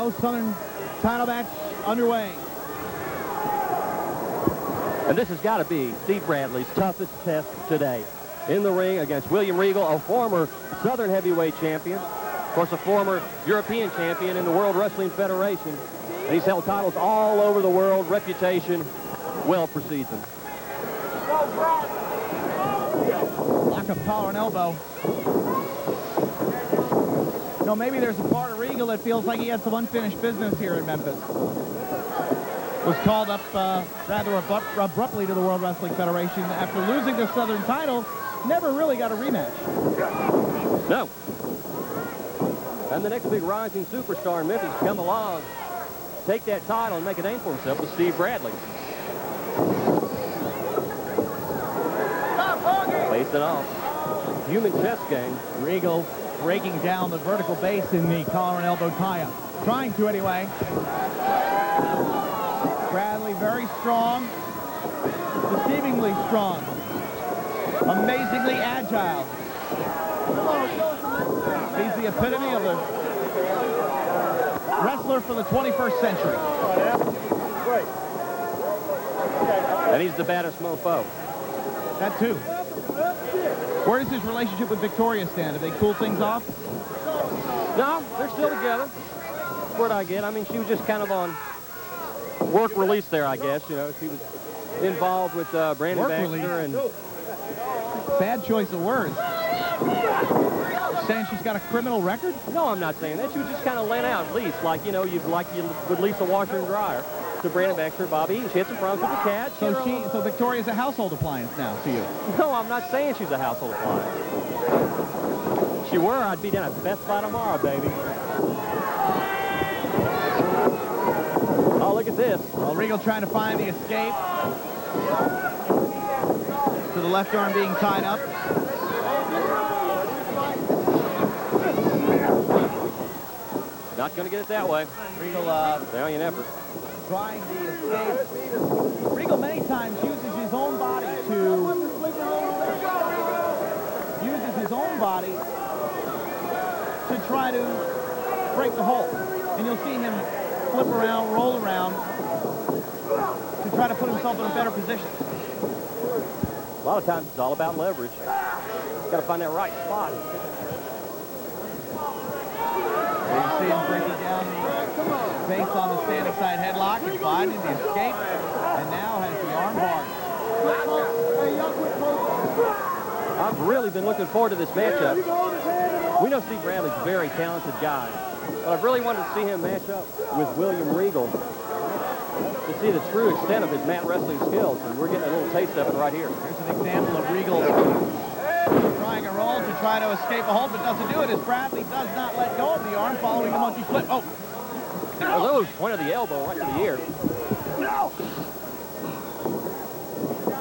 go. Southern title match underway. And this has got to be Steve Bradley's toughest test today. In the ring against William Regal, a former Southern heavyweight champion. Of course, a former European champion in the World Wrestling Federation. And he's held titles all over the world. Reputation well precedes him. Lock of collar and elbow. No, maybe there's a part of Regal that feels like he had some unfinished business here in Memphis. Was called up rather abruptly to the World Wrestling Federation after losing the Southern title. Never really got a rematch. No. And the next big rising superstar in Memphis come along, take that title and make a name for himself with Steve Bradley. Face it off. Human chess game. Regal breaking down the vertical base in the collar and elbow tie-up. Trying to anyway. Bradley very strong. Deceivingly strong. Amazingly agile. He's the epitome of the wrestler for the 21st century. And he's the baddest mofo. That too. Where does his relationship with Victoria stand? Have they cooled things off? No, they're still together. That's what I get. I mean, she was just kind of on work release there, I guess. You know, she was involved with Brandon Baxter and... Bad choice of words. You're saying she's got a criminal record? No, I'm not saying that. She was just kind of lent out, lease, like, you know, you would lease a washer and dryer to Brandon Baxter, Bobby. She had some problems with the cat. So Victoria's a household appliance now to you? No, I'm not saying she's a household appliance. If she were, I'd be down at Best Buy tomorrow, baby. Oh, look at this. Well, Regal trying to find the escape. To the left arm being tied up. Not going to get it that way. Regal, valiant effort. Trying the escape. Regal many times uses his own body to try to break the hold. And you'll see him flip around, roll around to try to put himself in a better position. A lot of times it's all about leverage. Got to find that right spot. You see him breaking down the base on the standing side headlock and finding the escape, and now has the arm bar. I've really been looking forward to this matchup. We know Steve Bradley's a very talented guy, but I've really wanted to see him match up with William Regal to see the true extent of his mat wrestling skills, and we're getting a little taste of it right here. Here's an example of Regal trying a roll to try to escape a hold, but doesn't do it as Bradley does not let go of the arm following the monkey flip. Oh! Those point of the elbow right to the ear.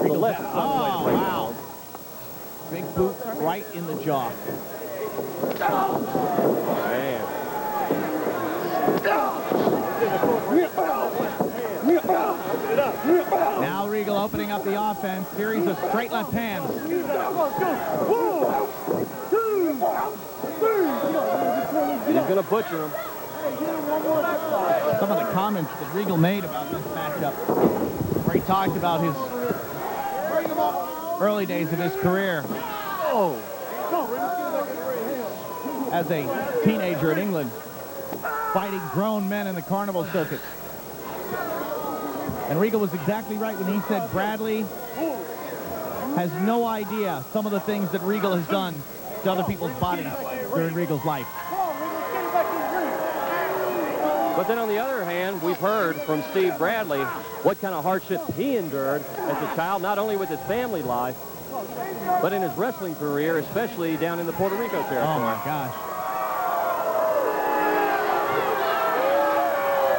The left. Oh, wow. Big boot right in the jaw. Man. Now Regal opening up the offense. Series of straight left hands. He's going to butcher him. Some of the comments that Regal made about this matchup, where he talked about his early days of his career. Oh. As a teenager in England, fighting grown men in the carnival circuit. And Regal was exactly right when he said Bradley has no idea some of the things that Regal has done to other people's bodies during Regal's life. But then on the other hand, we've heard from Steve Bradley what kind of hardships he endured as a child, not only with his family life, but in his wrestling career, especially down in the Puerto Rico territory. Oh, my gosh.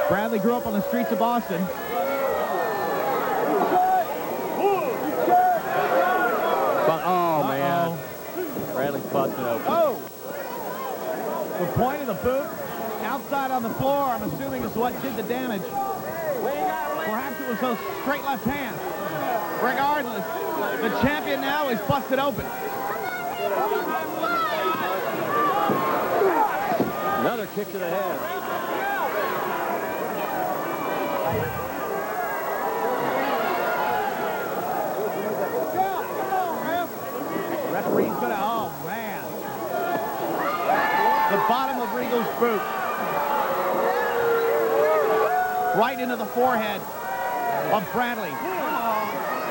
Bradley grew up on the streets of Boston. But, oh, man. Bradley's busting open. Oh! The point of the boot, outside on the floor, I'm assuming is what did the damage. Perhaps it was those straight left hands. Regardless, the champion now is busted open. Another kick to the head. Referee's gonna, oh man. The bottom of Regal's boot. Right into the forehead of Bradley.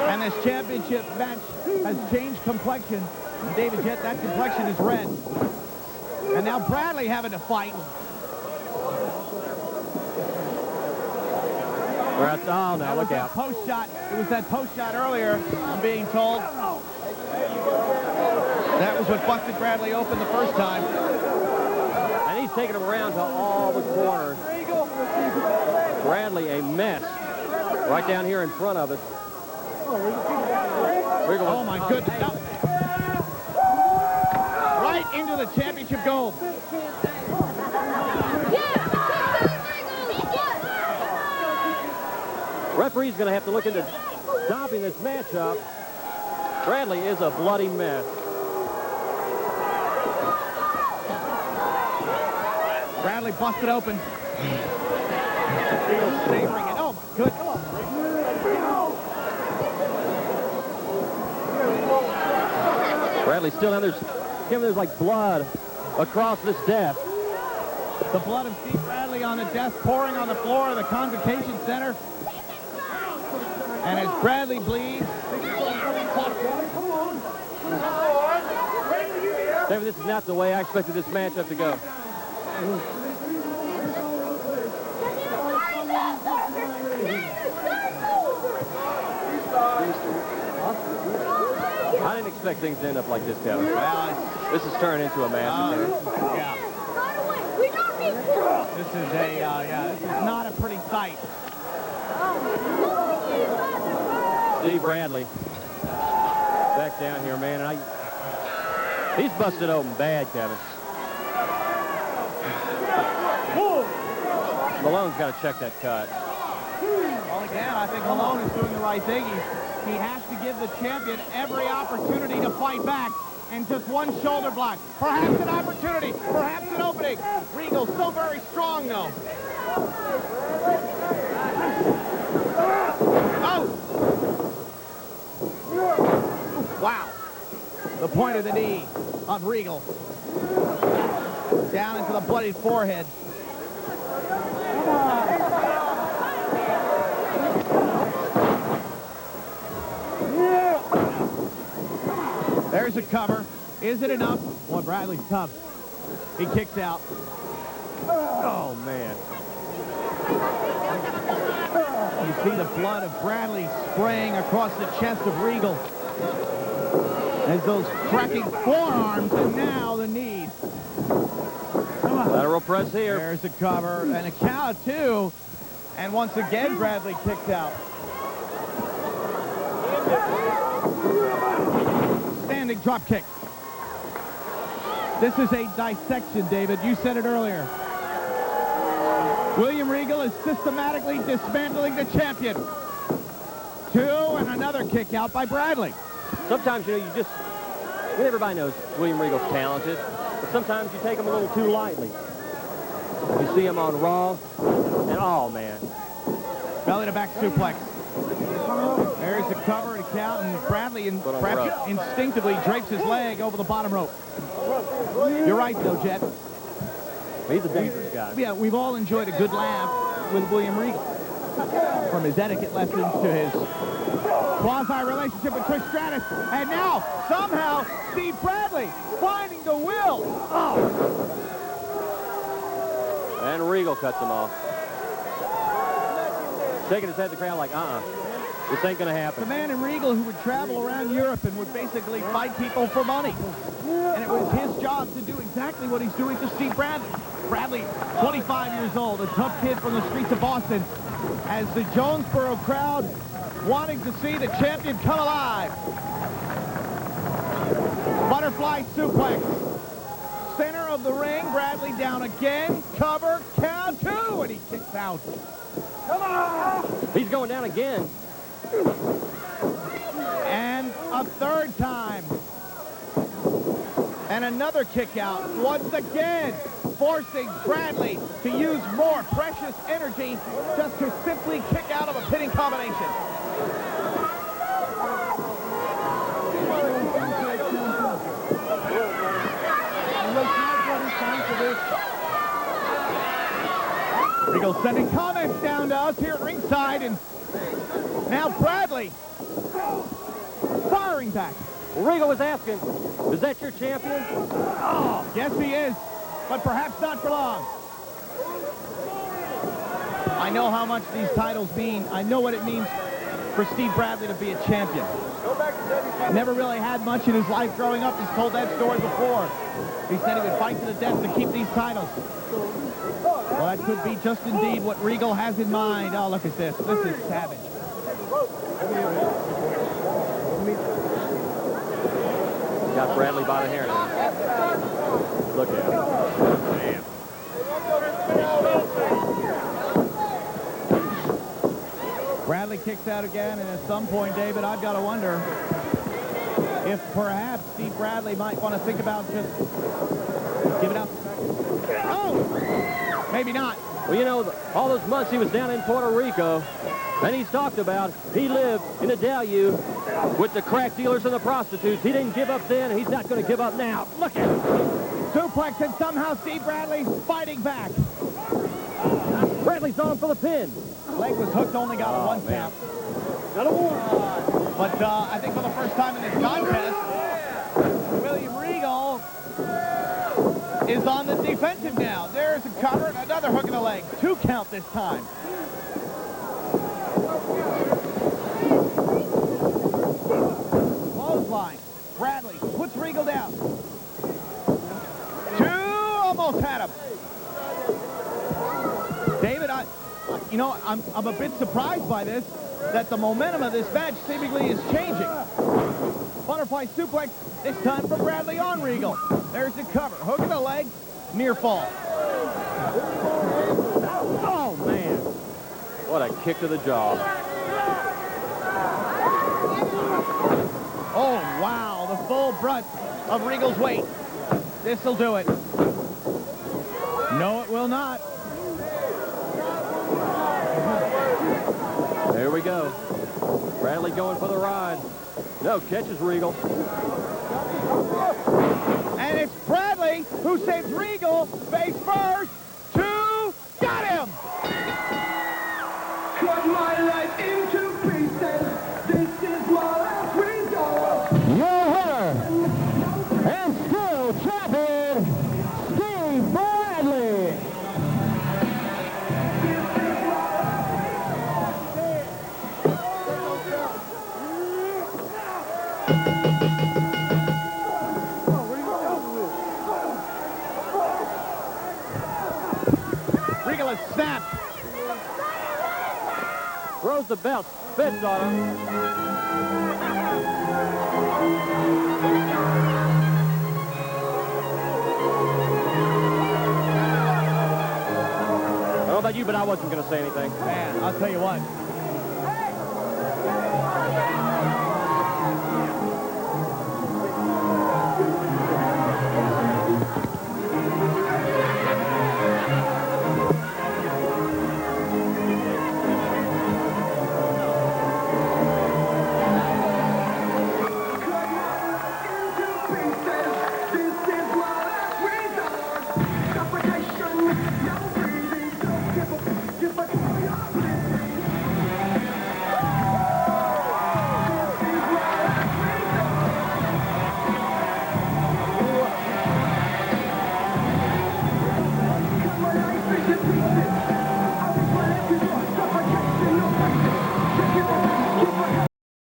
And this championship match has changed complexion. And David, yet that complexion is red. And now Bradley having to fight. Oh, now look out. Post shot. It was that post shot earlier, I'm being told. That was what busted Bradley open the first time. And he's taking him around to all the corners. Bradley, a mess. Right down here in front of us. Regal, oh, my goodness. No. Right into the championship gold. Referee's going to have to look into stopping this matchup. Bradley is a bloody mess. Bradley busted open. Savoring it. Oh, my goodness. Bradley still down. There's like blood across this desk. The blood of Steve Bradley on the desk pouring on the floor of the Convocation Center. And as Bradley bleeds. David, this is not the way I expected this matchup to go. I didn't expect things to end up like this, Kevin. Well, this is turning into a match. Yeah. This is this is not a pretty sight. Steve Bradley back down here, man. And he's busted open bad, Kevin. Malone's got to check that cut. Well, again, I think Malone is doing the right thing. He has to give the champion every opportunity to fight back. And just one shoulder block. Perhaps an opportunity. Perhaps an opening. Regal so very strong, though. Oh! Wow. The point of the knee of Regal. Down into the bloodied forehead. There's a cover. Is it enough? Boy, Bradley's tough. He kicks out. Oh, man. You see the blood of Bradley spraying across the chest of Regal. As those cracking forearms, and now the knees. Lateral press here. There's a cover, and a count, too. And once again, Bradley kicked out. Standing drop kick. This is a dissection, David. You said it earlier. William Regal is systematically dismantling the champion. Two, and another kick out by Bradley. Sometimes, everybody knows William Regal's talented, but sometimes you take him a little too lightly. You see him on Raw, and oh, man. Belly to back suplex. There's the cover and count, and Bradley instinctively drapes his leg over the bottom rope. You're right, though, Jet. He's a dangerous guy. Yeah, we've all enjoyed a good laugh with William Regal. From his etiquette lessons to his quasi-relationship with Trish Stratus. And now, somehow, Steve Bradley finding the will. Oh. And Regal cuts him off. Shaking his head at the crowd like, this ain't going to happen. The man in Regal who would travel around Europe and would basically fight people for money. And it was his job to do exactly what he's doing to Steve Bradley. Bradley, 25 years old, a tough kid from the streets of Boston, as the Jonesboro crowd wanting to see the champion come alive. Butterfly suplex. Center of the ring, Bradley down again. Cover, count two, and he kicks out. Come on! He's going down again. And a third time. And another kick out. Once again. forcing Bradley to use more precious energy just to simply kick out of a pinning combination. Regal sending comments down to us here at ringside, and now Bradley firing back. Regal was asking, is that your champion? Oh, yes he is, but perhaps not for long. I know how much these titles mean. I know what it means for Steve Bradley to be a champion. Never really had much in his life growing up. He's told that story before. He said he would fight to the death to keep these titles. Well, that could be just indeed what Regal has in mind. Oh, look at this. This is savage. Got Bradley by the hair now. Look at him. Man. Bradley kicks out again, and at some point, David, I've got to wonder if perhaps Steve Bradley might want to think about just giving up. Oh! Maybe not. Well, you know, all those months he was down in Puerto Rico, and he's talked about he lived in a deluge with the crack dealers and the prostitutes. He didn't give up then, and he's not going to give up now. Look at him. Suplex, and somehow Steve Bradley fighting back. Bradley's on for the pin. Leg was hooked, only got a one count. Got a one. But I think for the first time in this contest, William Regal is on the defensive now. There's a cover and another hook in the leg. 2 count this time. Clothesline. Bradley puts Regal down. 2, almost had him. David, I'm a bit surprised by this, that the momentum of this match seemingly is changing. Butterfly suplex, this time from Bradley on Regal. There's the cover. Hook in the leg, near fall. Oh, man. What a kick to the jaw. Oh, wow, the full brunt of Regal's weight. This'll do it. No, it will not. There we go. Bradley going for the ride. No, catches Regal. And it's Bradley who saves Regal face first. 2, got him! Cut my life into pieces. This is my last resort. Your winner, and still champion, Steve Bradley. Regal has snapped. Throws the belt, spits on him. I don't know about you, but I wasn't going to say anything. Man, I'll tell you what.